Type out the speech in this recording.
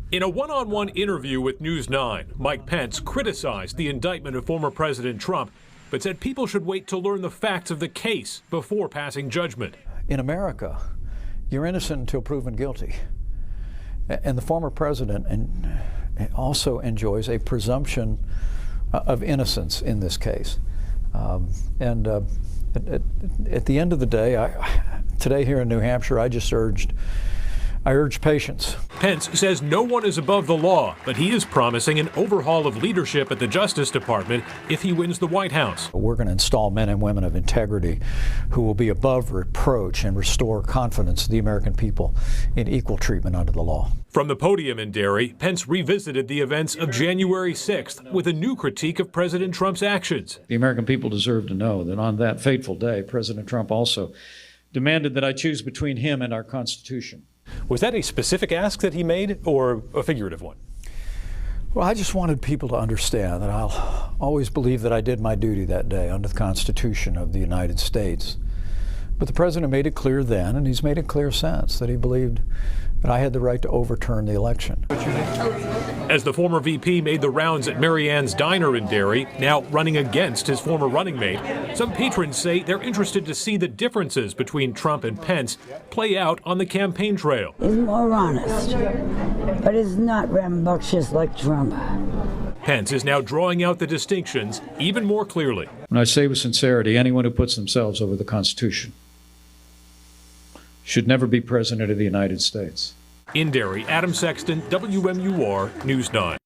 In a one-on-one interview with News 9, Mike Pence criticized the indictment of former President Trump, but said people should wait to learn the facts of the case before passing judgment. In America, you're innocent until proven guilty. And the former president also enjoys a presumption of innocence in this case. At the end of the day, today here in New Hampshire, I urge patience. Pence says no one is above the law, but he is promising an overhaul of leadership at the Justice Department if he wins the White House. We're going to install men and women of integrity who will be above reproach and restore confidence to the American people in equal treatment under the law. From the podium in Derry, Pence revisited the events of January 6th with a new critique of President Trump's actions. The American people deserve to know that on that fateful day, President Trump also demanded that I choose between him and our Constitution. Was that a specific ask that he made or a figurative one? Well, I just wanted people to understand that I'll always believe that I did my duty that day under the Constitution of the United States. But the president made it clear then, and he's made it clear since, that he believed that I had the right to overturn the election. As the former VP made the rounds at Mary Ann's Diner in Derry, now running against his former running mate, some patrons say they're interested to see the differences between Trump and Pence play out on the campaign trail. He's more honest, but he's not rambunctious like Trump. Pence is now drawing out the distinctions even more clearly. And I say with sincerity, anyone who puts themselves over the Constitution should never be president of the United States. In Derry, Adam Sexton, WMUR News 9.